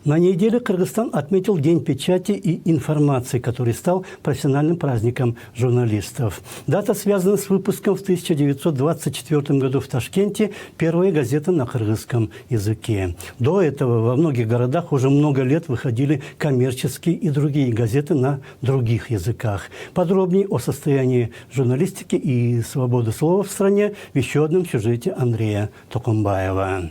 На неделе Кыргызстан отметил День печати и информации, который стал профессиональным праздником журналистов. Дата связана с выпуском в 1924 году в Ташкенте первой газеты на кыргызском языке. До этого во многих городах уже много лет выходили коммерческие и другие газеты на других языках. Подробнее о состоянии журналистики и свободы слова в стране в еще одном сюжете Андрея Токумбаева.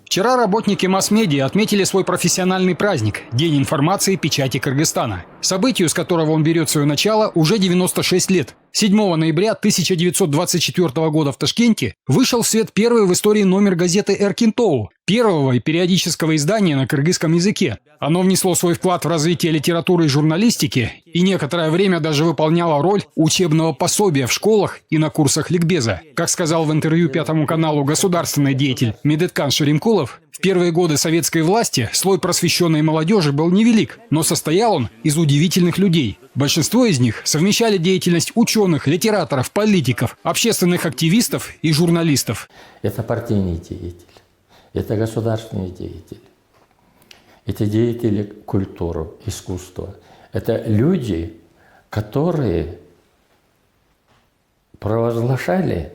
Вчера работники масс-медиа отметили свой профессиональный праздник – День информации и печати Кыргызстана. Событию, с которого он берет свое начало, уже 96 лет. 7 ноября 1924 года в Ташкенте вышел в свет первый в истории номер газеты «Эркин-Тоу», первого периодического издания на кыргызском языке. Оно внесло свой вклад в развитие литературы и журналистики и некоторое время даже выполняло роль учебного пособия в школах и на курсах ликбеза. Как сказал в интервью Пятому каналу государственный деятель Медеткан Шеремкулов, в первые годы советской власти слой просвещенной молодежи был невелик, но состоял он из удивительных людей. Большинство из них совмещали деятельность ученых, литераторов, политиков, общественных активистов и журналистов. Это партийные деятели, это государственные деятели, это деятели культуры, искусства. Это люди, которые провозглашали,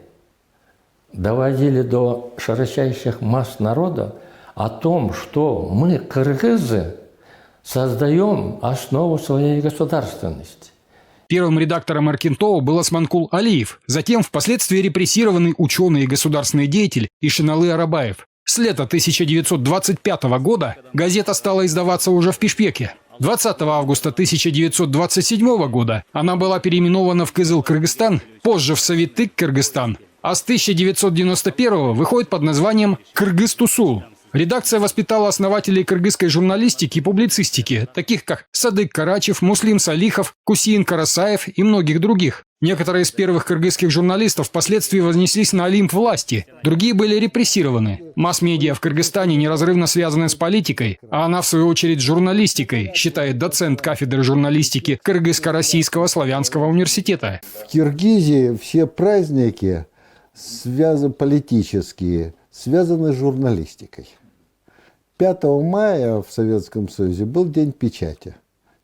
доводили до широчайших масс народа о том, что мы, кыргызы, создаем основу своей государственности. Первым редактором «Эркин-Тоу» был Османкул Алиев, затем впоследствии репрессированный ученый и государственный деятель Ишиналы Арабаев. С лета 1925 года газета стала издаваться уже в Пишпеке. 20 августа 1927 года она была переименована в Кызыл-Кыргызстан, позже в Советтык-Кыргызстан, а с 1991 выходит под названием «Кыргыз-Тусул». Редакция воспитала основателей кыргызской журналистики и публицистики, таких как Садык Карачев, Муслим Салихов, Кусиин Карасаев и многих других. Некоторые из первых кыргызских журналистов впоследствии вознеслись на олимп власти, другие были репрессированы. Масс-медиа в Кыргызстане неразрывно связаны с политикой, а она, в свою очередь, с журналистикой, считает доцент кафедры журналистики Кыргызско-Российского славянского университета. В Киргизии все праздники политические связаны с журналистикой. 5 мая в Советском Союзе был День печати.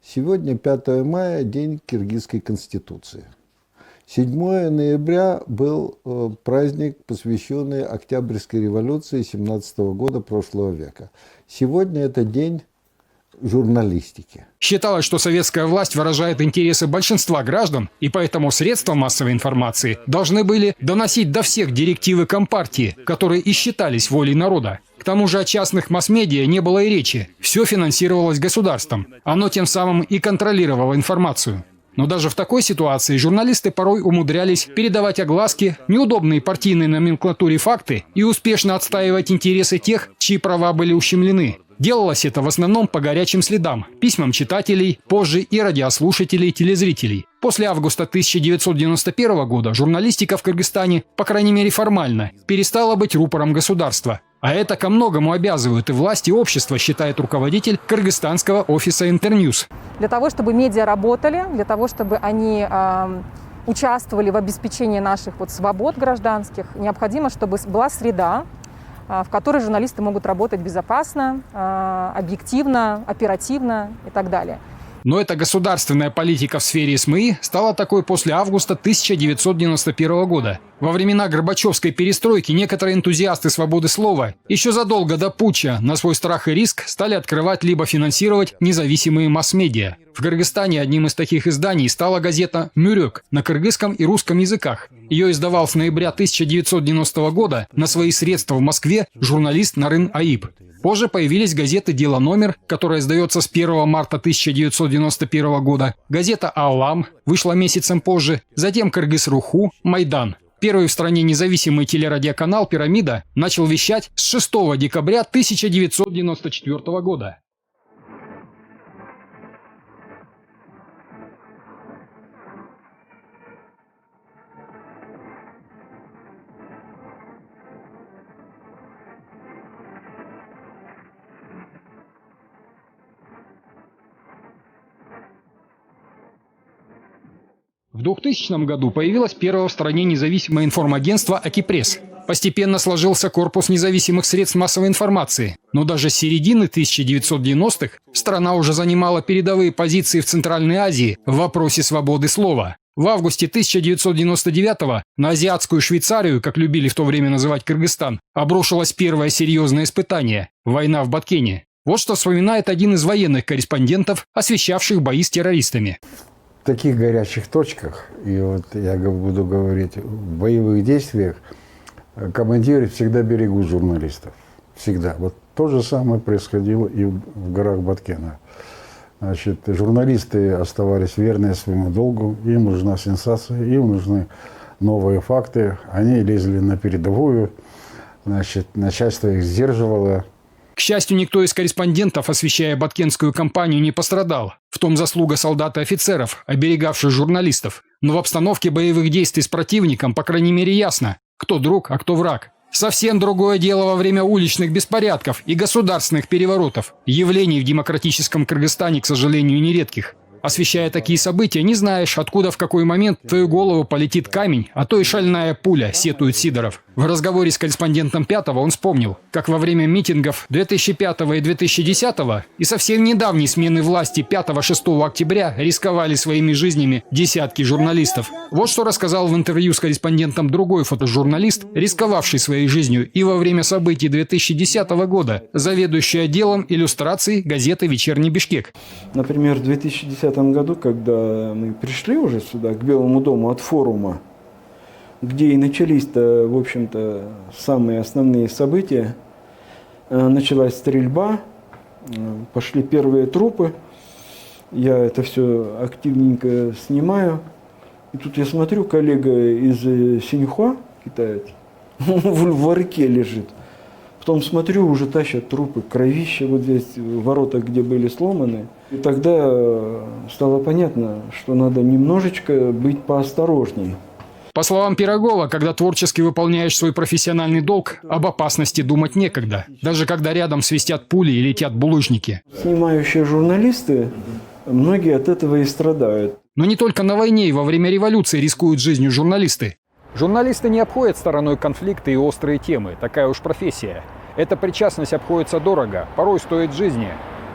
Сегодня 5 мая – День Киргизской Конституции. 7 ноября был праздник, посвященный Октябрьской революции 17 года прошлого века. Сегодня это День журналистики. Считалось, что советская власть выражает интересы большинства граждан, и поэтому средства массовой информации должны были доносить до всех директивы Компартии, которые и считались волей народа. К тому же о частных масс-медиа не было и речи. Все финансировалось государством. Оно тем самым и контролировало информацию. Но даже в такой ситуации журналисты порой умудрялись передавать огласке, неудобные партийной номенклатуре факты и успешно отстаивать интересы тех, чьи права были ущемлены. Делалось это в основном по горячим следам, письмам читателей, позже и радиослушателей, телезрителей. После августа 1991 года журналистика в Кыргызстане, по крайней мере формально, перестала быть рупором государства. А это ко многому обязывают и власти, и общество, считает руководитель кыргызстанского офиса Интерньюз. Для того, чтобы медиа работали, для того, чтобы они участвовали в обеспечении наших свобод гражданских, необходимо, чтобы была среда, в которой журналисты могут работать безопасно, объективно, оперативно и так далее. Но эта государственная политика в сфере СМИ стала такой после августа 1991 года. Во времена Горбачевской перестройки некоторые энтузиасты свободы слова еще задолго до путча на свой страх и риск стали открывать либо финансировать независимые масс-медиа. В Кыргызстане одним из таких изданий стала газета «Мюрек» на кыргызском и русском языках. Ее издавал с ноября 1990 года на свои средства в Москве журналист Нарын Аиб. Позже появились газеты «Дело номер», которая издается с 1 марта 1991 года, газета «Аллам» вышла месяцем позже, затем «Кыргыз-Руху», «Майдан». Первый в стране независимый телерадиоканал «Пирамида» начал вещать с 6 декабря 1994 года. В 2000 году появилось первое в стране независимое информагентство «Акипресс». Постепенно сложился корпус независимых средств массовой информации. Но даже с середины 1990-х страна уже занимала передовые позиции в Центральной Азии в вопросе свободы слова. В августе 1999-го на азиатскую Швейцарию, как любили в то время называть Кыргызстан, обрушилось первое серьезное испытание – война в Баткене. Вот что вспоминает один из военных корреспондентов, освещавших бои с террористами. В таких горячих точках, и вот я буду говорить, в боевых действиях командиры всегда берегут журналистов. Всегда. Вот то же самое происходило и в горах Баткена. Значит, журналисты оставались верны своему долгу, им нужна сенсация, им нужны новые факты. Они лезли на передовую, значит, начальство их сдерживало. К счастью, никто из корреспондентов, освещая баткенскую кампанию, не пострадал. В том заслуга солдат и офицеров, оберегавших журналистов. Но в обстановке боевых действий с противником, по крайней мере, ясно, кто друг, а кто враг. Совсем другое дело во время уличных беспорядков и государственных переворотов. Явлений в демократическом Кыргызстане, к сожалению, нередких. Освещая такие события, не знаешь, откуда в какой момент в твою голову полетит камень, а то и шальная пуля, сетует Сидоров. В разговоре с корреспондентом Пятого он вспомнил, как во время митингов 2005 и 2010 и совсем недавней смены власти 5-6 октября рисковали своими жизнями десятки журналистов. Вот что рассказал в интервью с корреспондентом другой фотожурналист, рисковавший своей жизнью и во время событий 2010 года, заведующий отделом иллюстраций газеты «Вечерний Бишкек». Например, в 2010 году, когда мы пришли уже сюда, к Белому дому от форума, где и начались-то, в общем-то, самые основные события, началась стрельба, пошли первые трупы, я это все активненько снимаю, и тут я смотрю, коллега из Синьхуа, китаец, в ларьке лежит. Потом смотрю, уже тащат трупы, кровища вот здесь, ворота, где были сломаны. И тогда стало понятно, что надо немножечко быть поосторожней. По словам Пирогова, когда творчески выполняешь свой профессиональный долг, об опасности думать некогда, даже когда рядом свистят пули и летят булыжники. Снимающие журналисты, многие от этого и страдают. Но не только на войне и во время революции рискуют жизнью журналисты. Журналисты не обходят стороной конфликты и острые темы, такая уж профессия. Эта причастность обходится дорого, порой стоит жизни.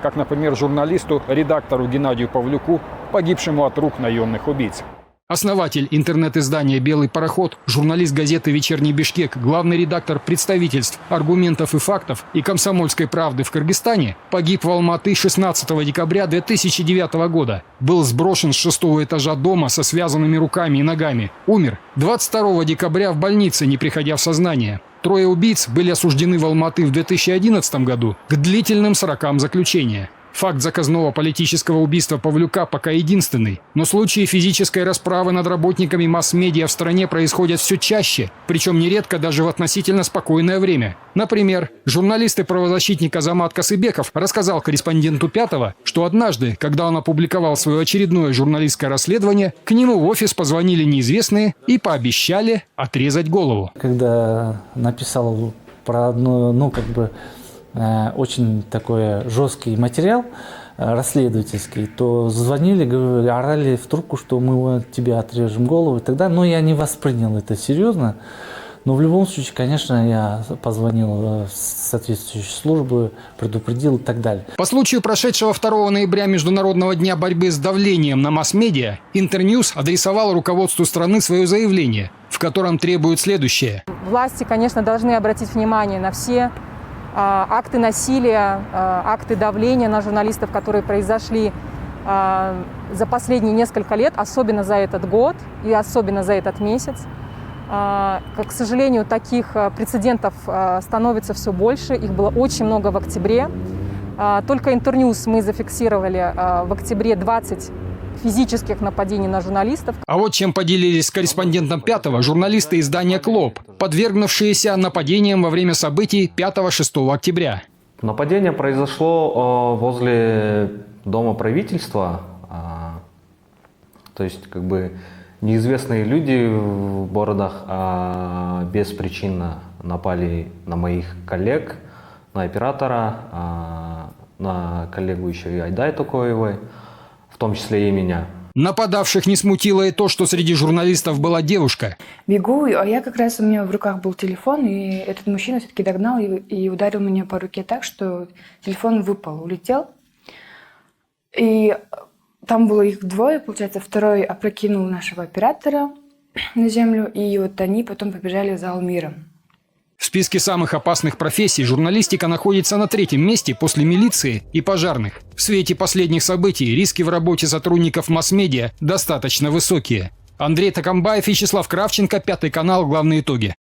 Как, например, журналисту, редактору Геннадию Павлюку, погибшему от рук наемных убийц. Основатель интернет-издания «Белый пароход», журналист газеты «Вечерний Бишкек», главный редактор представительств «Аргументов и фактов» и «Комсомольской правды» в Кыргызстане, погиб в Алматы 16 декабря 2009 года. Был сброшен с 6-го этажа дома со связанными руками и ногами. Умер 22 декабря в больнице, не приходя в сознание. Трое убийц были осуждены в Алматы в 2011 году к длительным срокам заключения. Факт заказного политического убийства Павлюка пока единственный. Но случаи физической расправы над работниками масс-медиа в стране происходят все чаще, причем нередко даже в относительно спокойное время. Например, журналист и правозащитник Азамат Касыбеков рассказал корреспонденту Пятого, что однажды, когда он опубликовал свое очередное журналистское расследование, к нему в офис позвонили неизвестные и пообещали отрезать голову. Когда написал про одну, очень такой жесткий материал расследовательский, то звонили, говорили, орали в трубку, что мы тебе отрежем голову и так далее. Но я не воспринял это серьезно. Но в любом случае, конечно, я позвонил в соответствующие службы, предупредил и так далее. По случаю прошедшего 2 ноября Международного дня борьбы с давлением на масс-медиа, Интерньюз адресовал руководству страны свое заявление, в котором требует следующее. Власти, конечно, должны обратить внимание на все акты насилия, акты давления на журналистов, которые произошли за последние несколько лет, особенно за этот год и особенно за этот месяц. К сожалению, таких прецедентов становится все больше. Их было очень много в октябре. Только Интерньюз мы зафиксировали в октябре 20 физических нападений на журналистов. А вот чем поделились с корреспондентом Пятого журналисты издания «Клоп», подвергнувшиеся нападениям во время событий 5-6 октября. Нападение произошло возле Дома правительства. То есть, неизвестные люди в бородах беспричинно напали на моих коллег, на оператора, на коллегу еще и Айдай Токоевой, в том числе и меня. Нападавших не смутило и то, что среди журналистов была девушка. Бегу, а я как раз, у меня в руках был телефон, и этот мужчина все-таки догнал и ударил меня по руке так, что телефон выпал, улетел. И там было их двое, получается, второй опрокинул нашего оператора на землю, и вот они потом побежали в зал мира. В списке самых опасных профессий журналистика находится на 3-м месте после милиции и пожарных. В свете последних событий риски в работе сотрудников масс-медиа достаточно высокие. Андрей Такамбаев, Вячеслав Кравченко, 5 канал, главные итоги.